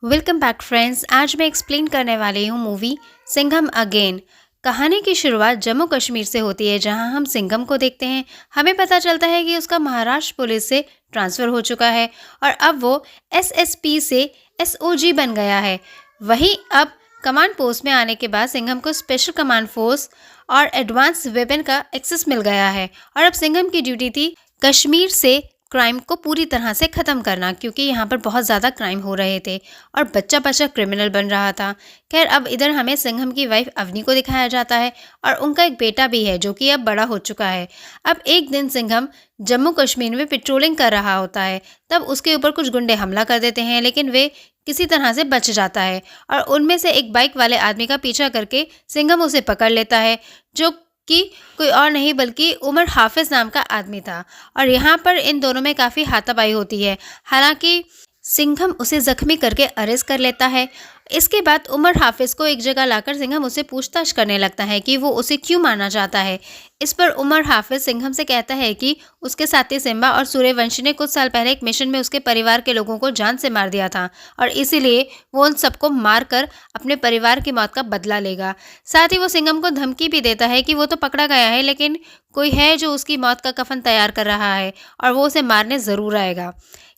Welcome back friends. आज मैं explain करने वाली हूँ मूवी सिंघम अगेन। कहानी की शुरुआत जम्मू कश्मीर से होती है, जहां हम सिंघम को देखते हैं। हमें पता चलता है कि उसका महाराष्ट्र पुलिस से ट्रांसफ़र हो चुका है और अब वो एसएसपी से एसओजी बन गया है। वहीं अब कमांड पोस्ट में आने के बाद सिंघम को स्पेशल कमांड फोर्स और एडवांस वेपन का एक्सेस मिल गया है और अब सिंघम की ड्यूटी थी कश्मीर से क्राइम को पूरी तरह से ख़त्म करना, क्योंकि यहाँ पर बहुत ज़्यादा क्राइम हो रहे थे और बच्चा बच्चा क्रिमिनल बन रहा था। खैर, अब इधर हमें सिंघम की वाइफ अवनी को दिखाया जाता है और उनका एक बेटा भी है जो कि अब बड़ा हो चुका है। अब एक दिन सिंघम जम्मू कश्मीर में पेट्रोलिंग कर रहा होता है, तब उसके ऊपर कुछ गुंडे हमला कर देते हैं, लेकिन वे किसी तरह से बच जाता है और उनमें से एक बाइक वाले आदमी का पीछा करके सिंघम उसे पकड़ लेता है, जो कि कोई और नहीं बल्कि उमर हाफिज नाम का आदमी था। और यहाँ पर इन दोनों में काफ़ी हाथापाई होती है। हालांकि सिंघम उसे जख्मी करके अरेस्ट कर लेता है। इसके बाद उमर हाफिज को एक जगह लाकर सिंघम उसे पूछताछ करने लगता है कि वो उसे क्यों मारना चाहता है। इस पर उमर हाफिज सिंघम से कहता है कि उसके साथी सिम्बा और सूर्यवंशी ने कुछ साल पहले एक मिशन में उसके परिवार के लोगों को जान से मार दिया था और इसीलिए वो उन सबको मारकर अपने परिवार की मौत का बदला लेगा। साथ ही वो सिंघम को धमकी भी देता है कि वो तो पकड़ा गया है, लेकिन कोई है जो उसकी मौत का कफन तैयार कर रहा है और वो उसे मारने ज़रूर आएगा,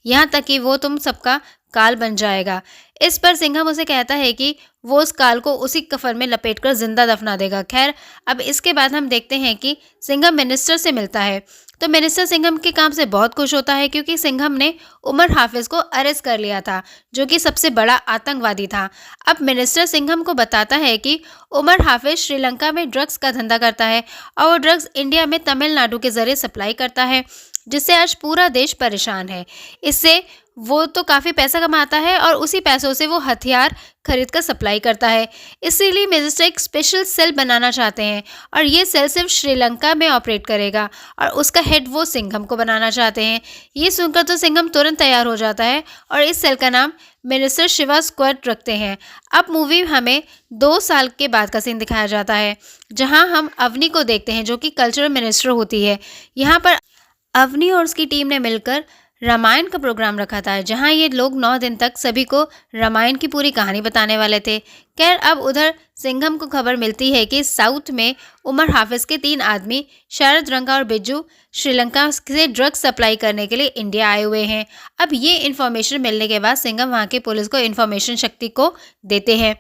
यहाँ तक कि वो तुम सबका काल बन जाएगा। इस पर सिंघम उसे कहता है कि वो उस काल को उसी कफन में लपेटकर जिंदा दफना देगा। खैर, अब इसके बाद हम देखते हैं कि सिंघम मिनिस्टर से मिलता है, तो मिनिस्टर सिंघम के काम से बहुत खुश होता है, क्योंकि सिंघम ने उमर हाफिज को अरेस्ट कर लिया था, जो कि सबसे बड़ा आतंकवादी था। अब मिनिस्टर सिंघम को बताता है कि उमर हाफिज श्रीलंका में ड्रग्स का धंधा करता है और वो ड्रग्स इंडिया में तमिलनाडु के जरिए सप्लाई करता है, जिससे आज पूरा देश परेशान है। इससे वो तो काफ़ी पैसा कमाता है और उसी पैसों से वो हथियार खरीद कर सप्लाई करता है। इसीलिए मिनिस्टर एक स्पेशल सेल बनाना चाहते हैं और ये सेल सिर्फ श्रीलंका में ऑपरेट करेगा और उसका हेड वो सिंघम को बनाना चाहते हैं। ये सुनकर तो सिंघम तुरंत तैयार हो जाता है और इस सेल का नाम मिनिस्टर शिवा स्क्वाड रखते हैं। अब मूवी हमें 2 साल के बाद का सीन दिखाया जाता है, जहाँ हम अवनी को देखते हैं, जो कि कल्चरल मिनिस्टर होती है। यहाँ पर अवनी और उसकी टीम ने मिलकर रामायण का प्रोग्राम रखा था, जहां ये लोग 9 दिन तक सभी को रामायण की पूरी कहानी बताने वाले थे। खैर, अब उधर सिंघम को खबर मिलती है कि साउथ में उमर हाफिज के 3 आदमी शरद रंगा और बिज्जू श्रीलंका से ड्रग्स सप्लाई करने के लिए इंडिया आए हुए हैं। अब ये इन्फॉर्मेशन मिलने के बाद सिंघम वहाँ की पुलिस को इन्फॉर्मेशन शक्ति को देते हैं,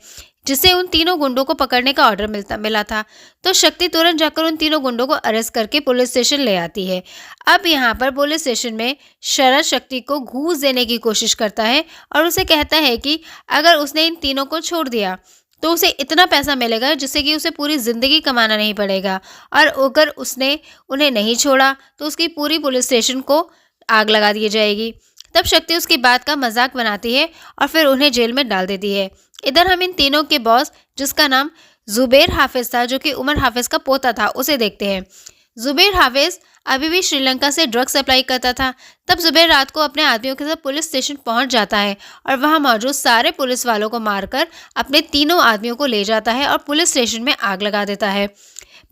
जिससे उन तीनों गुंडों को पकड़ने का ऑर्डर मिला था। तो शक्ति तुरंत जाकर उन तीनों गुंडों को अरेस्ट करके पुलिस स्टेशन ले आती है। अब यहाँ पर पुलिस स्टेशन में शरद शक्ति को घूस देने की कोशिश करता है और उसे कहता है कि अगर उसने इन तीनों को छोड़ दिया तो उसे इतना पैसा मिलेगा जिससे कि उसे पूरी ज़िंदगी कमाना नहीं पड़ेगा, और अगर उसने उन्हें नहीं छोड़ा तो उसकी पूरी पुलिस स्टेशन को आग लगा दी जाएगी। तब शक्ति उसकी बात का मजाक बनाती है और फिर उन्हें जेल में डाल देती है। इधर हम इन तीनों के बॉस, जिसका नाम जुबेर हाफिज था, जो कि उमर हाफिज का पोता था, उसे देखते हैं। जुबेर हाफिज अभी भी श्रीलंका से ड्रग सप्लाई करता था। तब जुबेर रात को अपने आदमियों के साथ पुलिस स्टेशन पहुंच जाता है और वहां मौजूद सारे पुलिस वालों को मारकर अपने तीनों आदमियों को ले जाता है और पुलिस स्टेशन में आग लगा देता है।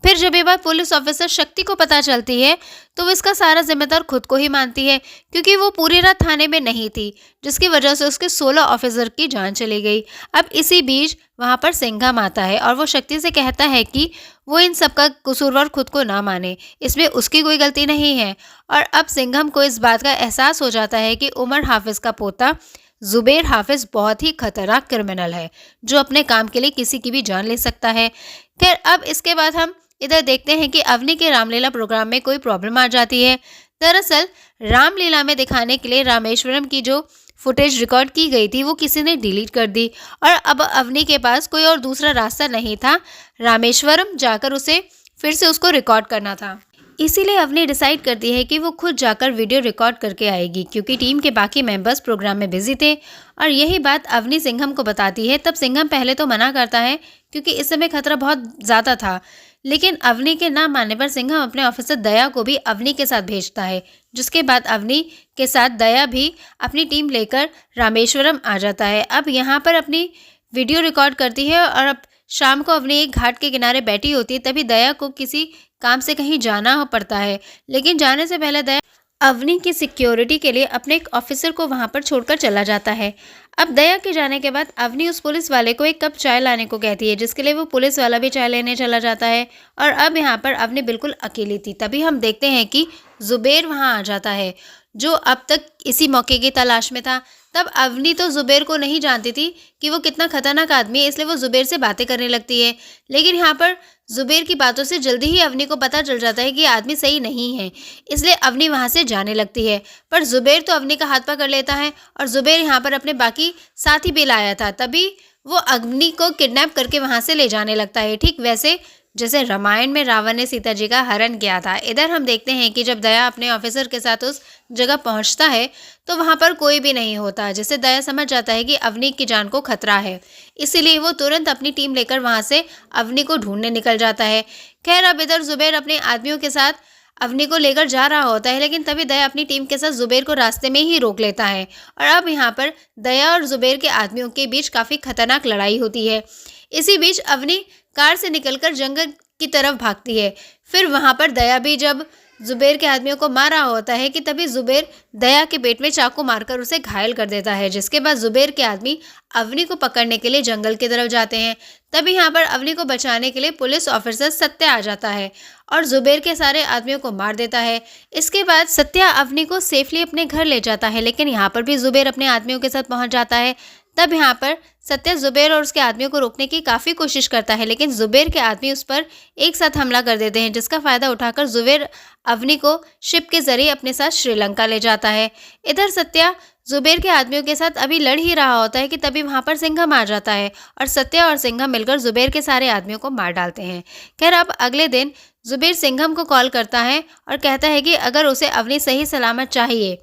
फिर जब ये बात पुलिस ऑफिसर शक्ति को पता चलती है तो वो इसका सारा जिम्मेदार खुद को ही मानती है, क्योंकि वो पूरी रात थाने में नहीं थी, जिसकी वजह से उसके 16 ऑफिसर की जान चली गई। अब इसी बीच वहाँ पर सिंघम आता है और वो शक्ति से कहता है कि वो इन सब का कसूरवार खुद को ना माने, इसमें उसकी कोई गलती नहीं है। और अब सिंघम को इस बात का एहसास हो जाता है कि उमर हाफिज का पोता जुबेर हाफिज बहुत ही खतरनाक क्रिमिनल है, जो अपने काम के लिए किसी की भी जान ले सकता है। खैर, अब इसके बाद हम इधर देखते हैं कि अवनी के रामलीला प्रोग्राम में कोई प्रॉब्लम आ जाती है। दरअसल रामलीला में दिखाने के लिए रामेश्वरम की जो फुटेज रिकॉर्ड की गई थी वो किसी ने डिलीट कर दी और अब अवनी के पास कोई और दूसरा रास्ता नहीं था रामेश्वरम जाकर उसे फिर से उसको रिकॉर्ड करना था। इसीलिए अवनी डिसाइड करती है कि वो खुद जाकर वीडियो रिकॉर्ड करके आएगी, क्योंकि टीम के बाकी मेंबर्स प्रोग्राम में बिजी थे। और यही बात अवनी सिंघम को बताती है। तब सिंघम पहले तो मना करता है, क्योंकि इस समय खतरा बहुत ज़्यादा था, लेकिन अवनी के ना मानने पर सिंघम अपने ऑफिसर दया को भी अवनी के साथ भेजता है, जिसके बाद अवनी के साथ दया भी अपनी टीम लेकर रामेश्वरम आ जाता है। अब यहाँ पर अपनी वीडियो रिकॉर्ड करती है और अब शाम को अवनी एक घाट के किनारे बैठी होती है। तभी दया को किसी काम से कहीं जाना पड़ता है, लेकिन जाने से पहले दया अवनी की सिक्योरिटी के लिए अपने एक ऑफिसर को वहां पर छोड़कर चला जाता है। अब दया के जाने के बाद अवनी उस पुलिस वाले को एक कप चाय लाने को कहती है, जिसके लिए वो पुलिस वाला भी चाय लेने चला जाता है। और अब यहाँ पर अवनी बिल्कुल अकेली थी। तभी हम देखते हैं कि जुबेर वहाँ आ जाता है, जो अब तक इसी मौके की तलाश में था। तब अवनी तो जुबेर को नहीं जानती थी कि वो कितना खतरनाक आदमी है, इसलिए वो जुबेर से बातें करने लगती है। लेकिन यहाँ पर जुबेर की बातों से जल्दी ही अवनी को पता चल जाता है कि ये आदमी सही नहीं है, इसलिए अवनी वहाँ से जाने लगती है। पर जुबेर तो अवनी का हाथ पकड़ लेता है और जुबेर यहाँ पर अपने बाकी साथी भी लाया था, तभी वो अवनी को किडनैप करके वहाँ से ले जाने लगता है, ठीक वैसे जैसे रामायण में रावण ने सीता जी का हरण किया था। इधर हम देखते हैं कि जब दया अपने ऑफिसर के साथ उस जगह पहुंचता है तो वहां पर कोई भी नहीं होता, जिससे दया समझ जाता है कि अवनी की जान को खतरा है। इसीलिए वो तुरंत अपनी टीम लेकर वहां से अवनी को ढूंढने निकल जाता है। खैर, अब इधर जुबेर अपने आदमियों के साथ अवनी को लेकर जा रहा होता है, लेकिन तभी दया अपनी टीम के साथ जुबेर को रास्ते में ही रोक लेता है। और अब यहाँ पर दया और जुबेर के आदमियों के बीच काफ़ी खतरनाक लड़ाई होती है। इसी बीच अवनी कार से निकलकर जंगल की तरफ भागती है। फिर वहां पर दया भी जब जुबेर के आदमियों को मार रहा होता है कि तभी जुबेर दया के पेट में चाकू मारकर उसे घायल कर देता है, जिसके बाद जुबेर के आदमी अवनी को पकड़ने के लिए जंगल की तरफ जाते हैं। तभी यहाँ पर अवनी को बचाने के लिए पुलिस ऑफिसर सत्या आ जाता है और जुबेर के सारे आदमियों को मार देता है। इसके बाद सत्या अवनी को सेफली अपने घर ले जाता है, लेकिन यहाँ पर भी जुबेर अपने आदमियों के साथ पहुंच जाता है। तब यहाँ पर सत्या जुबेर और उसके आदमियों को रोकने की काफ़ी कोशिश करता है, लेकिन जुबेर के आदमी उस पर एक साथ हमला कर देते हैं, जिसका फ़ायदा उठाकर जुबेर अवनी को शिप के ज़रिए अपने साथ श्रीलंका ले जाता है। इधर सत्या जुबेर के आदमियों के साथ अभी लड़ ही रहा होता है कि तभी वहाँ पर सिंघम आ जाता है और सत्या और सिंघम मिलकर जुबेर के सारे आदमियों को मार डालते हैं। खैर, अब अगले दिन जुबेर सिंघम को कॉल करता है और कहता है कि अगर उसे अवनी सही सलामत चाहिए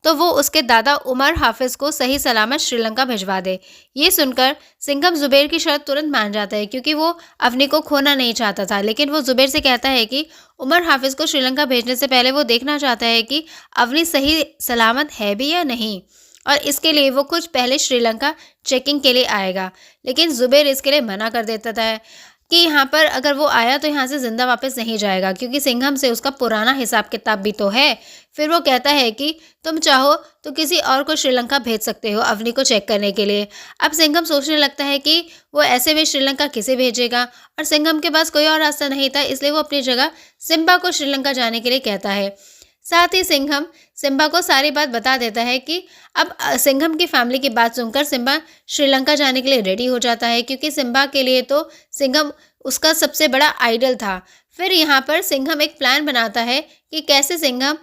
तो वो उसके दादा उमर हाफिज को सही सलामत श्रीलंका भिजवा दे। ये सुनकर सिंघम जुबेर की शर्त तुरंत मान जाता है, क्योंकि वो अवनी को खोना नहीं चाहता था। लेकिन वो जुबेर से कहता है कि उमर हाफिज को श्रीलंका भेजने से पहले वो देखना चाहता है कि अवनी सही सलामत है भी या नहीं, और इसके लिए वो कुछ पहले श्रीलंका चेकिंग के लिए आएगा। लेकिन जुबेर इसके लिए मना कर देता था कि यहाँ पर अगर वो आया तो यहाँ से ज़िंदा वापस नहीं जाएगा, क्योंकि सिंघम से उसका पुराना हिसाब किताब भी तो है। फिर वो कहता है कि तुम चाहो तो किसी और को श्रीलंका भेज सकते हो अवनी को चेक करने के लिए। अब सिंघम सोचने लगता है कि वो ऐसे में श्रीलंका किसे भेजेगा, और सिंघम के पास कोई और रास्ता नहीं था, इसलिए वो अपनी जगह सिम्बा को श्रीलंका जाने के लिए कहता है। साथ ही सिंघम सिम्बा को सारी बात बता देता है कि अब सिंघम की फैमिली की बात सुनकर सिम्बा श्रीलंका जाने के लिए रेडी हो जाता है, क्योंकि सिम्बा के लिए तो सिंघम उसका सबसे बड़ा आइडल था। फिर यहाँ पर सिंघम एक प्लान बनाता है कि कैसे सिंघम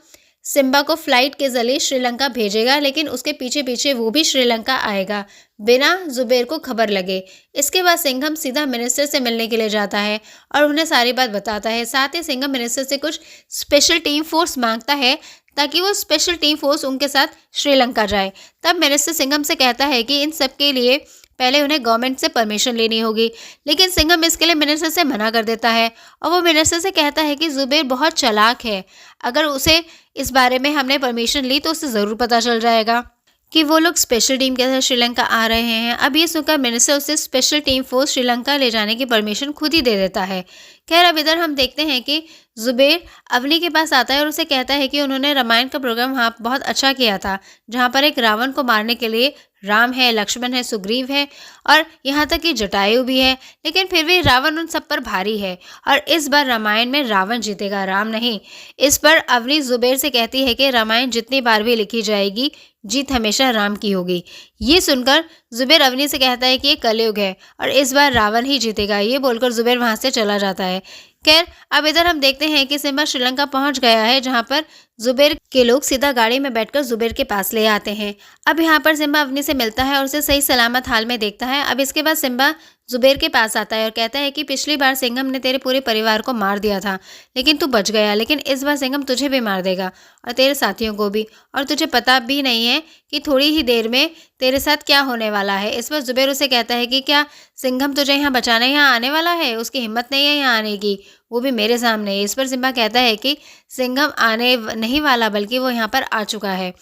सिम्बा को फ्लाइट के जरिए श्रीलंका भेजेगा, लेकिन उसके पीछे पीछे वो भी श्रीलंका आएगा बिना जुबेर को खबर लगे। इसके बाद सिंघम सीधा मिनिस्टर से मिलने के लिए जाता है और उन्हें सारी बात बताता है। साथ ही सिंघम मिनिस्टर से कुछ स्पेशल टीम फोर्स मांगता है ताकि वो स्पेशल टीम फोर्स उनके साथ श्रीलंका जाए। तब मिनिस्टर सिंघम से कहता है कि इन सब के लिए पहले उन्हें गवर्नमेंट से परमिशन लेनी होगी, लेकिन सिंघम इसके लिए मिनिस्टर से मना कर देता है और वो मिनिस्टर से कहता है कि जुबेर बहुत चालाक है, अगर उसे इस बारे में हमने परमिशन ली तो उसे ज़रूर पता चल जाएगा कि वो लोग स्पेशल टीम के साथ श्रीलंका आ रहे हैं। अब ये सुनकर मिनिस्टर उसे स्पेशल टीम फोर्स श्रीलंका ले जाने की परमिशन खुद ही दे देता है। खैर, अब इधर हम देखते हैं कि जुबेर अवनी के पास आता है और उसे कहता है कि उन्होंने रामायण का प्रोग्राम वहाँ बहुत अच्छा किया था, जहाँ पर एक रावण को मारने के लिए राम है, लक्ष्मण है, सुग्रीव है और यहाँ तक कि जटायु भी है, लेकिन फिर भी रावण उन सब पर भारी है और इस बार रामायण में रावण जीतेगा, राम नहीं। इस पर अवनी जुबेर से कहती है कि रामायण जितनी बार भी लिखी जाएगी जीत हमेशा राम की होगी। ये सुनकर जुबेर अवनी से कहता है कि ये कलयुग है और इस बार रावण ही जीतेगा। ये बोलकर जुबेर वहाँ से चला जाता है। खैर, अब इधर हम देखते हैं कि सिम्बा श्रीलंका पहुंच गया है, जहां पर जुबेर के लोग सीधा गाड़ी में बैठकर जुबेर के पास ले आते हैं। अब यहाँ पर सिम्बा अवनी से मिलता है और उसे सही सलामत हाल में देखता है। अब इसके बाद सिम्बा जुबेर के पास आता है और कहता है कि पिछली बार सिंघम ने तेरे पूरे परिवार को मार दिया था, लेकिन तू बच गया, लेकिन इस बार सिंघम तुझे भी मार देगा और तेरे साथियों को भी, और तुझे पता भी नहीं है कि थोड़ी ही देर में तेरे साथ क्या होने वाला है। इस पर जुबेर उसे कहता है कि क्या सिंघम तुझे यहाँ बचाने यहाँ आने वाला है? उसकी हिम्मत नहीं है यहाँ आने की, वो भी मेरे सामने। इस पर सिम्बा कहता है कि सिंघम आने नहीं वाला, बल्कि वो यहाँ पर आ चुका है,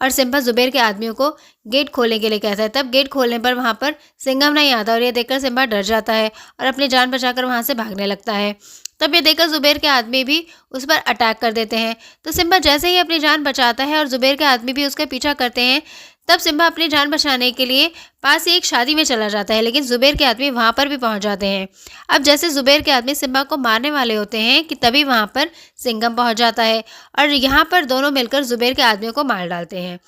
और सिम्बा जुबेर के आदमियों को गेट खोलने के लिए कहता है। तब गेट खोलने पर वहाँ पर सिंघम नहीं आता और ये देखकर सिम्बा डर जाता है और अपनी जान बचाकर वहाँ से भागने लगता है। तब ये देखकर जुबेर के आदमी भी उस पर अटैक कर देते हैं। तो सिम्बा जैसे ही अपनी जान बचाता है और जुबेर के आदमी भी उसका पीछा करते हैं, तब सिम्बा अपनी जान बचाने के लिए पास ही एक शादी में चला जाता है, लेकिन ज़ुबैर के आदमी वहाँ पर भी पहुँच जाते हैं। अब जैसे ज़ुबैर के आदमी सिम्बा को मारने वाले होते हैं कि तभी वहाँ पर सिंघम पहुँच जाता है और यहाँ पर दोनों मिलकर ज़ुबैर के आदमियों को मार डालते हैं।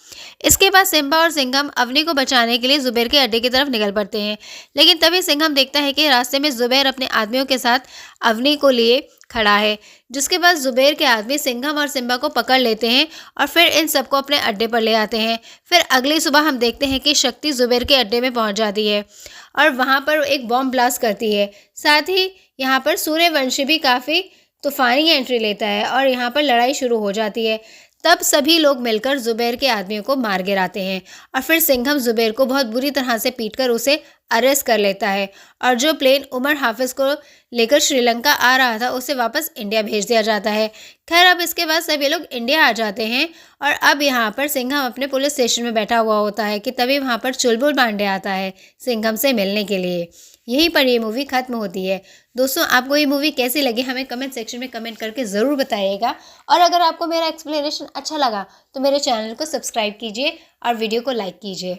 इसके बाद सिम्बा और सिंघम अवनी को बचाने के लिए ज़ुबैर के अड्डे की तरफ निकल पड़ते हैं, लेकिन तभी सिंघम देखता है कि रास्ते में ज़ुबैर अपने आदमियों के साथ अवनी को लिए खड़ा है, जिसके बाद ज़ुबैर के आदमी सिंघम और सिम्बा को पकड़ लेते हैं और फिर इन सबको अपने अड्डे पर ले आते हैं। फिर अगली सुबह हम देखते हैं कि शक्ति ज़ुबैर के अड्डे में पहुंच जाती है और वहां पर एक बॉम्ब ब्लास्ट करती है। साथ ही यहाँ पर सूर्यवंशी भी काफ़ी तूफानी एंट्री लेता है और यहाँ पर लड़ाई शुरू हो जाती है। तब सभी लोग मिलकर ज़ुबैर के आदमियों को मार गिराते हैं और फिर सिंघम ज़ुबैर को बहुत बुरी तरह से पीटकर उसे अरेस्ट कर लेता है और जो प्लेन उमर हाफिज़ को लेकर श्रीलंका आ रहा था उसे वापस इंडिया भेज दिया जाता है। खैर अब इसके बाद सभी लोग इंडिया आ जाते हैं और अब यहाँ पर सिंघम अपने पुलिस स्टेशन में बैठा हुआ होता है कि तभी वहाँ पर चुलबुल पांडे आता है सिंघम से मिलने के लिए। यहीं पर ये मूवी ख़त्म होती है। दोस्तों, आपको ये मूवी कैसी लगी हमें कमेंट सेक्शन में कमेंट करके ज़रूर बताइएगा और अगर आपको मेरा एक्सप्लेनेशन अच्छा लगा तो मेरे चैनल को सब्सक्राइब कीजिए और वीडियो को लाइक कीजिए।